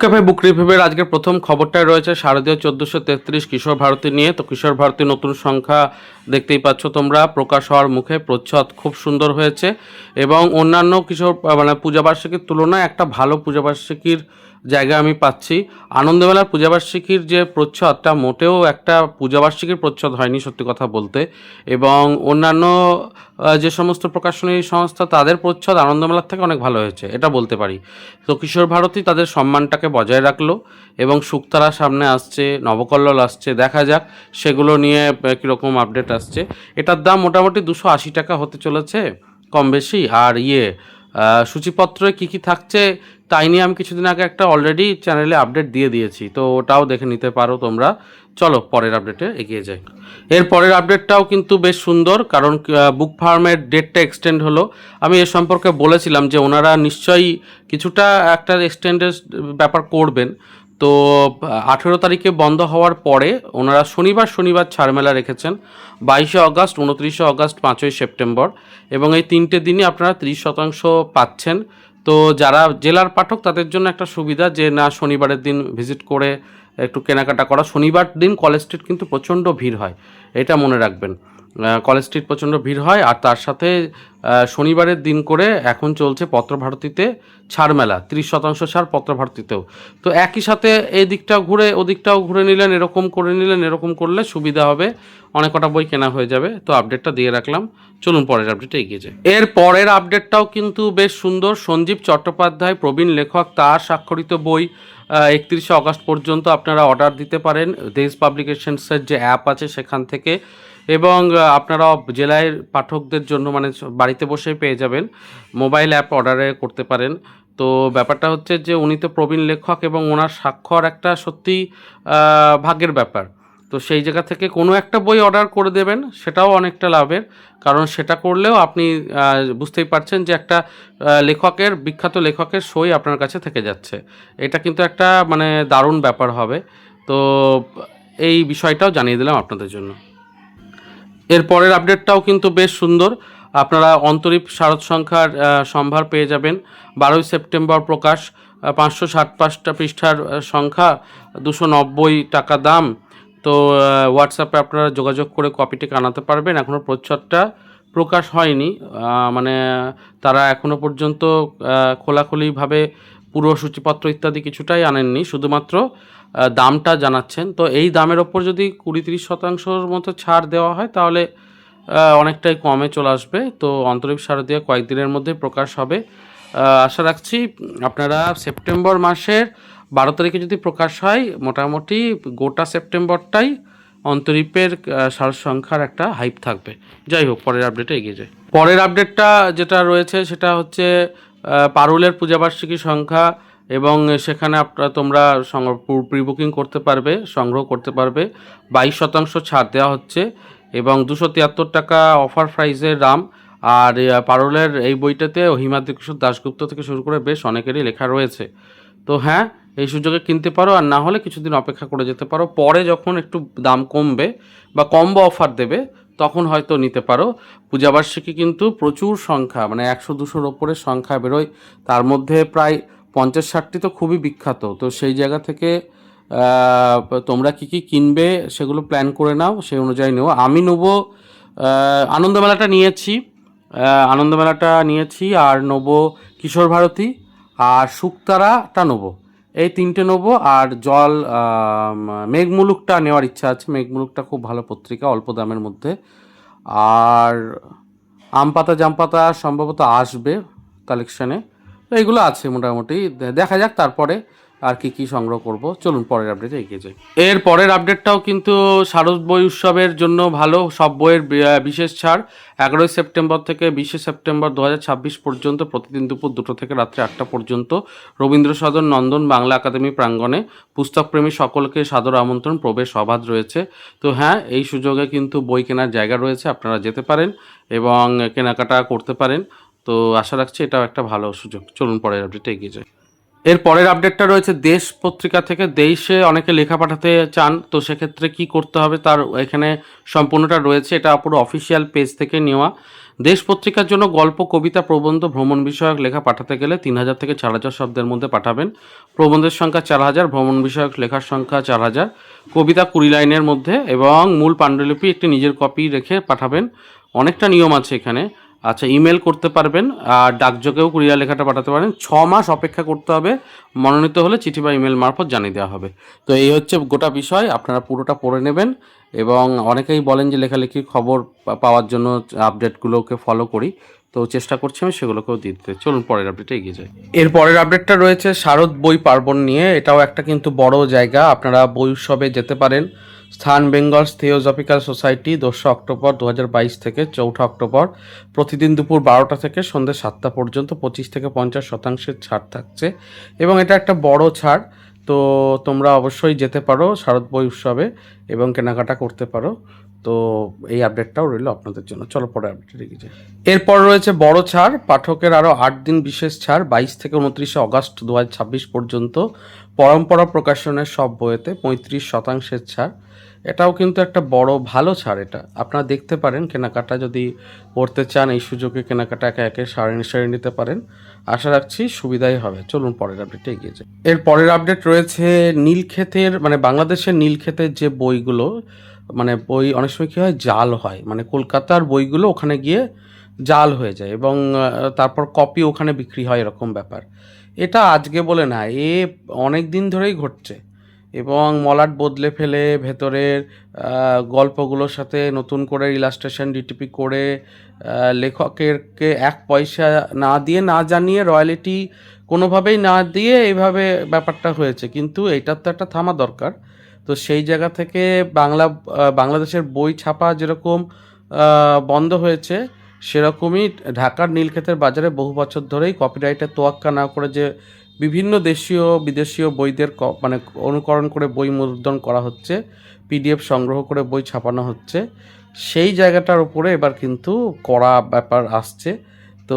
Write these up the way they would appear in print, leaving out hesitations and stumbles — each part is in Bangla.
ক্যাফে বুক রিভিউয়ের আজকের প্রথম খবরটায় রয়েছে শারদীয় 1433 কিশোর ভারতী নিয়ে। তো কিশোর ভারতী নতুন সংখ্যা দেখতেই পাচ্ছ তোমরা, প্রকাশ হওয়ার মুখে। প্রচ্ছদ খুব সুন্দর হয়েছে এবং অন্যান্য কিশোর পূজাবার্ষিকীর তুলনায় একটা ভালো পূজাবার্ষিকীর জায়গা আমি পাচ্ছি। আনন্দমেলার পূজাবার্ষিকীর যে প্রচ্ছদটা মোটেও একটা পূজাবার্ষিকীর প্রচ্ছদ হয়নি সত্যি কথা বলতে, এবং অন্যান্য যে সমস্ত প্রকাশনী সংস্থা তাদের প্রচ্ছদ আনন্দমেলার থেকে অনেক ভালো হয়েছে, এটা বলতে পারি। তো কিশোর ভারতী তাদের সম্মানটাকে বজায় রাখলো এবং শুকতারা সামনে আসছে, নবকল্লোল আসছে, দেখা যাক সেগুলো নিয়ে কীরকম আপডেট আসছে। এটার দাম মোটামুটি 280 টাকা হতে চলেছে কম বেশি। আর সূচিপত্রে কী কী থাকছে তাই নিয়ে আমি কিছুদিন আগে একটা অলরেডি চ্যানেলে আপডেট দিয়ে দিয়েছি, তো ওটাও দেখে নিতে পারো তোমরা। চলো পরের আপডেটে এগিয়ে যাই। এর পরের আপডেটটাও কিন্তু বেশ সুন্দর, কারণ বুক ফার্মের ডেটটা এক্সটেন্ড হলো। আমি এ সম্পর্কে বলেছিলাম যে ওনারা নিশ্চয়ই কিছুটা একটা এক্সটেন্ডের ব্যাপার করবেন। তো 18 তারিখে বন্ধ হওয়ার পরে ওনারা শনিবার ছাড়মেলা রেখেছেন, 22শে অগস্ট, 29শে অগস্ট, 5ই সেপ্টেম্বর, এবং এই তিনটে দিনই আপনারা 30% পাচ্ছেন। তো যারা জেলার পাঠক তাদের জন্য একটা সুবিধা যে না, শনিবারের দিন ভিজিট করে একটু কেনাকাটা করা। শনিবার দিন কলেজ স্ট্রিট কিন্তু প্রচণ্ড ভিড় হয়, এটা মনে রাখবেন। কলেজ স্ট্রিট প্রচণ্ড ভিড় হয়। আর তার সাথে শনিবারের দিন করে এখন চলছে পত্রভারতীতে ছাড়মেলা, 30% ছাড় পত্রভারতীতেও। তো একই সাথে এই দিকটাও ঘুরে ওদিকটাও ঘুরে নিলেন, এরকম করে নিলেন, এরকম করলে সুবিধা হবে, অনেক কটা বই কেনা হয়ে যাবে। তো আপডেটটা দিয়ে রাখলাম, চলুন পরের আপডেটে এগিয়ে যায়। এর পরের আপডেটটাও কিন্তু বেশ সুন্দর। সঞ্জীব চট্টোপাধ্যায় প্রবীণ লেখক, তার স্বাক্ষরিত বই 31শে অগস্ট পর্যন্ত আপনারা অর্ডার দিতে পারেন দেশ পাবলিকেশনসের যে অ্যাপ আছে সেখান থেকে, এবং আপনারা জেলায় পাঠকদের জন্য মানে বাড়িতে বসেই পেয়ে যাবেন, মোবাইল অ্যাপ অর্ডারে করতে পারেন। তো ব্যাপারটা হচ্ছে যে উনি তো প্রবীণ লেখক এবং ওনার স্বাক্ষর একটা সত্যি ভাগ্যের ব্যাপার। তো সেই জায়গা থেকে কোনো একটা বই অর্ডার করে দেবেন, সেটাও অনেকটা লাভের, কারণ সেটা করলেও আপনি বুঝতেই পারছেন যে একটা বিখ্যাত লেখকের সই আপনার কাছে থেকে যাচ্ছে। এটা কিন্তু একটা মানে দারুণ ব্যাপার হবে। তো এই বিষয়টাও জানিয়ে দিলাম আপনাদের জন্য। এর পরের আপডেটটাও কিন্তু বেশ সুন্দর। আপনারা অন্তরীপ শারদ সংখ্যার সম্ভার পেয়ে যাবেন, 12ই সেপ্টেম্বর প্রকাশ, 557টা পৃষ্ঠার সংখ্যা, 290 টাকা দাম। তো হোয়াটসঅ্যাপে আপনারা যোগাযোগ করে কপিটিকে আনাতে পারবেন। এখনও প্রচ্ছদটা প্রকাশ হয়নি, মানে তারা এখনও পর্যন্ত খোলাখুলিভাবে পুরো সূচিপত্র ইত্যাদি কিছুটাই আনেননি, শুধুমাত্র দামটা জানাচ্ছেন। তো এই দামের ওপর যদি 20-30% মতো ছাড় দেওয়া হয় তাহলে অনেকটাই কমে চলে আসবে। তো অন্তরীপ শারদীয়া কয়েকদিনের মধ্যে প্রকাশ হবে, আশা রাখছি। আপনারা সেপ্টেম্বর মাসের 12 তারিখে যদি প্রকাশ হয়, মোটামুটি গোটা সেপ্টেম্বরটাই অন্তরীপের সার সংখ্যার একটা হাইপ থাকবে। যাই হোক, পরের আপডেটে এগিয়ে যায়। পরের আপডেটটা যেটা রয়েছে সেটা হচ্ছে পারুলের পূজাবার্ষিকী সংখ্যা, এবং সেখানে তোমরা প্রি বুকিং করতে পারবে, সংগ্রহ করতে পারবে। 22% ছাড় দেওয়া হচ্ছে এবং 273 টাকা অফার প্রাইসের দাম। আর পারুলের এই বইটাতে হিমাদ্রি কিশোর দাশগুপ্ত থেকে শুরু করে বেশ অনেকেরই লেখা রয়েছে। তো হ্যাঁ, এই সুযোগে কিনতে পারো, আর না হলে কিছুদিন অপেক্ষা করে যেতে পারো। পরে যখন একটু দাম কমবে বা কম্বো অফার দেবে তখন হয়তো নিতে পারো। পূজাবার্ষিকী কিন্তু প্রচুর সংখ্যা, মানে 100-200-র ওপরের সংখ্যা বেরোয়, তার মধ্যে প্রায় 50-60টি তো খুবই বিখ্যাত। তো সেই জায়গা থেকে তোমরা কী কী কিনবে সেগুলো প্ল্যান করে নাও, সেই অনুযায়ী নেও। আমি নেবো আনন্দমেলাটা নিয়েছি, আর নেবো কিশোর ভারতী আর শুকতারাটা নেবো, এই তিনটে নেবো। আর মেঘমুলুকটা নেওয়ার ইচ্ছা আছে, মেঘমুলুকটা খুব ভালো পত্রিকা, অল্প দামের মধ্যে। আর আম পাতা জাম পাতা সম্ভবত আসবে কালেকশানে। তো এইগুলো আছে মোটামুটি, দেখা যাক তারপরে আর কি সংগ্রহ করব। চলুন পরের আপডেটে এগিয়ে যাই। এর পরের আপডেটটাও কিন্তু শারদ বই উৎসবের জন্য ভালো, সব বইয়ের বিশেষ ছাড়। 11ই সেপ্টেম্বর থেকে 20শে সেপ্টেম্বর 2026 পর্যন্ত প্রতিদিন দুপুর 2টো থেকে রাত্রি 8টা পর্যন্ত রবীন্দ্র সদন নন্দন বাংলা একাডেমি প্রাঙ্গণে পুস্তকপ্রেমী সকলকে সাদর আমন্ত্রণ, প্রবেশ অবাধ রয়েছে। তো হ্যাঁ, এই সুযোগে কিন্তু বই কেনার জায়গা রয়েছে, আপনারা যেতে পারেন এবং কেনাকাটা করতে পারেন। তো আশা রাখছি এটাও একটা ভালো সুযোগ। চলুন পরের আপডেটে এগিয়ে যাই। এর পরের আপডেটটা রয়েছে দেশ পত্রিকা থেকে। দেশে অনেকে লেখা পাঠাতে চান, তো সেক্ষেত্রে কি করতে হবে তার এখানে সম্পূর্ণটা রয়েছে। এটা পুরো অফিসিয়াল পেজ থেকে নেওয়া। দেশ পত্রিকার জন্য গল্প, কবিতা, প্রবন্ধ, ভ্রমণ বিষয়ক লেখা পাঠাতে গেলে 3000 থেকে 4000 শব্দের মধ্যে পাঠাবেন। প্রবন্ধের সংখ্যা 4000, ভ্রমণ বিষয়ক লেখার সংখ্যা 4000, কবিতা 20 লাইনের মধ্যে এবং মূল পাণ্ডুলিপি একটি নিজের কপি রেখে পাঠাবেন। অনেকটা নিয়ম আছে এখানে। আচ্ছা, ইমেল করতে পারবেন আর ডাকযোগেও কুরিয়ার লেখাটা পাঠাতে পারেন। 6 মাস অপেক্ষা করতে হবে, মনোনীত হলে চিঠি বা ইমেল মারফত জানিয়ে দেওয়া হবে। তো এই হচ্ছে গোটা বিষয়, আপনারা পুরোটা পড়ে নেবেন। এবং অনেকেই বলেন যে লেখালেখির খবর পাওয়ার জন্য আপডেটগুলোকে ফলো করি, তো চেষ্টা করছি আমি সেগুলোকেও দিতে। চলুন পরের আপডেটে এগিয়ে যাই। এর পরের আপডেটটা রয়েছে শারদ বই পার্বণ নিয়ে। এটাও একটা কিন্তু বড় জায়গা, আপনারা বই উৎসবে যেতে পারেন। স্থান বেঙ্গল থিওজফিক্যাল সোসাইটি, 2রা অক্টোবর 2022 থেকে 4ঠা অক্টোবর, প্রতিদিন দুপুর 12টা থেকে সন্ধ্যে 7টা পর্যন্ত 25 থেকে 50% ছাড় থাকছে এবং এটা একটা বড় ছাড়। তো তোমরা অবশ্যই যেতে পারো শারদ বই উৎসবে এবং কেনাকাটা করতে পারো। তো এই আপডেটটাও রইল আপনাদের জন্য। চলো পরে আপডেটে এগিয়ে যাই। এরপর রয়েছে বড় ছাড়, পাঠকের আরও 8 দিন বিশেষ ছাড়, 22 থেকে 29 অগস্ট 2026 পর্যন্ত পরম্পরা প্রকাশনের সব বইয়েতে 35% ছাড়। এটাও কিন্তু একটা বড় ভালো ছাড়। এটা আপনারা দেখতে পারেন, কেনাকাটা যদি করতে চান এই সুযোগে কেনাকাটা একে একে সারে নিতে পারেন। আশা রাখছি সুবিধাই হবে। চলুন পরের আপডেটে এগিয়ে যাই। এর পরের আপডেট রয়েছে নীলক্ষেতের, মানে বাংলাদেশের নীলক্ষেতের যে বইগুলো, মানে বই অনেক সময় কী হয়, জাল হয়, মানে কলকাতার বইগুলো ওখানে গিয়ে জাল হয়ে যায় এবং তারপর কপি ওখানে বিক্রি হয়, এরকম ব্যাপার। এটা আজকে বলে না, অনেক দিন ধরেই ঘটছে এবং মলাট বদলে ফেলে ভেতরের গল্পগুলোর সাথে নতুন করে ইলাস্ট্রেশন ডিটিপি করে লেখকেরকে 1 পয়সা না দিয়ে, না জানিয়ে, রয়্যালিটি কোনোভাবেই না দিয়ে এইভাবে ব্যাপারটা হয়েছে। কিন্তু এইটার তো একটা থামা দরকার। তো সেই জায়গা থেকে বাংলাদেশের বই ছাপা যেরকম বন্ধ হয়েছে, সেরকমই ঢাকার নীলক্ষেতের বাজারে বহু বছর ধরেই কপিরাইটের তোয়াক্কা না করে যে বিভিন্ন দেশীয় বিদেশীয় বইদের মানে অনুকরণ করে বই মুদ্রণ করা হচ্ছে, পিডিএফ সংগ্রহ করে বই ছাপানো হচ্ছে, সেই জায়গাটার উপরে এবার কিন্তু কড়া ব্যাপার আসছে। তো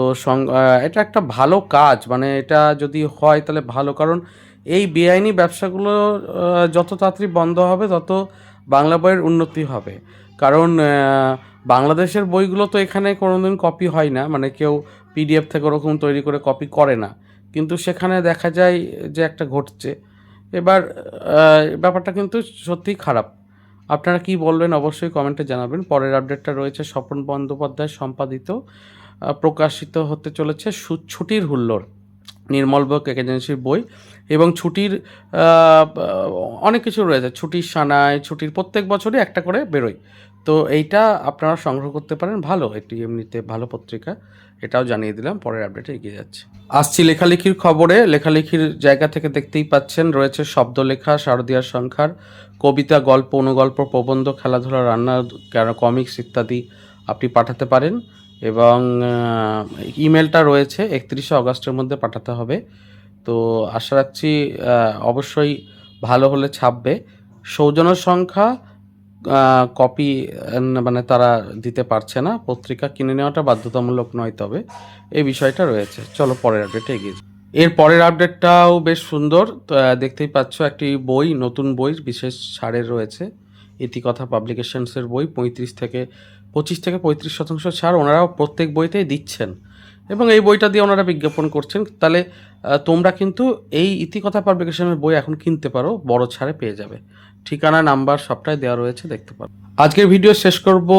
এটা একটা ভালো কাজ, মানে এটা যদি হয় তাহলে ভালো, কারণ এই বেআইনি ব্যবসাগুলো যত তাড়াতাড়ি বন্ধ হবে তত বাংলা বইয়ের উন্নতি হবে। কারণ বাংলাদেশের বইগুলো তো এখানে কোনোদিন কপি হয় না, মানে কেউ পিডিএফ থেকে ওরকম তৈরি করে কপি করে না, কিন্তু সেখানে দেখা যায় যে একটা ঘটছে। এবার ব্যাপারটা কিন্তু সত্যিই খারাপ। আপনারা কি বলবেন অবশ্যই কমেন্টে জানাবেন। পরের আপডেটটা রয়েছে স্বপন বন্দ্যোপাধ্যায় সম্পাদিত, প্রকাশিত হতে চলেছে ছুটির হুল্লোড়, নির্মল বুক এজেন্সির বই এবং ছুটির অনেক কিছু রয়েছে, ছুটির সানায়, ছুটির প্রত্যেক বছরই একটা করে বেরোয়। তো এইটা আপনারা সংগ্রহ করতে পারেন, ভালো একটি এমনিতে ভালো পত্রিকা, এটাও জানিয়ে দিলাম। পরের আপডেটে এগিয়ে যাচ্ছে। আসছি লেখালেখির খবরে। লেখালেখির জায়গা থেকে দেখতেই পাচ্ছেন রয়েছে শব্দলেখা, শারদীয়ার সংখ্যার, কবিতা, গল্প, অনুগল্প, প্রবন্ধ, খেলাধুলা, রান্না, কমিক্স ইত্যাদি আপনি পাঠাতে পারেন এবং ইমেলটা রয়েছে 31শে অগস্টের মধ্যে পাঠাতে হবে। তো আশা রাখছি অবশ্যই ভালো হলে ছাপবে। সৌজন্য সংখ্যা কপি মানে তারা দিতে পারছে না, পত্রিকা কিনে নেওয়াটা বাধ্যতামূলক নয়, তবে এই বিষয়টা রয়েছে। চলো পরের আপডেটে এগিয়ে যাই। এর পরের আপডেটটাও বেশ সুন্দর। তো দেখতেই পাচ্ছ একটি বই, নতুন বই, বিশেষ ছাড়ের রয়েছে। ইতিকথা পাবলিকেশনসের বই, 25 থেকে 35% ছাড় ওনারাও প্রত্যেক বইতেই দিচ্ছেন এবং এই বইটা দিয়ে ওনারা বিজ্ঞাপন করছেন। তাহলে তোমরা কিন্তু এই ইতিকথা পাবলিকেশনের বই এখন কিনতে পারো, বড় ছাড়ে পেয়ে যাবে। ঠিকানা, নাম্বার সবটাই দেওয়া রয়েছে, দেখতে পারো। আজকের ভিডিও শেষ করব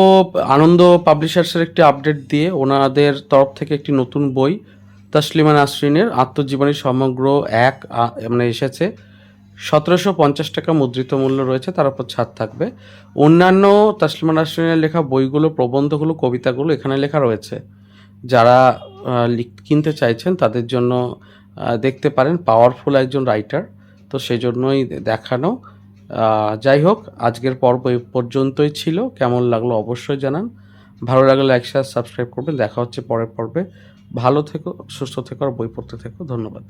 আনন্দ পাবলিশার্সের একটি আপডেট দিয়ে। ওনাদের তরফ থেকে একটি নতুন বই তসলিমা নাসরিনের আত্মজীবনী সমগ্র মানে এসেছে। 1750 টাকা মুদ্রিত মূল্য রয়েছে, তার উপর ছাড় থাকবে। অন্যান্য তসলিমা নাসরিনের লেখা বইগুলো, প্রবন্ধগুলো, কবিতাগুলো এখানে লেখা রয়েছে। যারা কিনতে চাইছেন তাদের জন্য দেখতে পারেন, পাওয়ারফুল একজন রাইটার, তো সেই জন্যই দেখানো। যাই হোক, আজকের পর্ব এই পর্যন্তই ছিল। কেমন লাগলো অবশ্যই জানান। ভালো লাগলে লাইক, শেয়ার, সাবস্ক্রাইব করবেন। দেখা হচ্ছে পরের পর্বে। ভালো থেকো, সুস্থ থেকো আর বই পড়তে থেকো। ধন্যবাদ।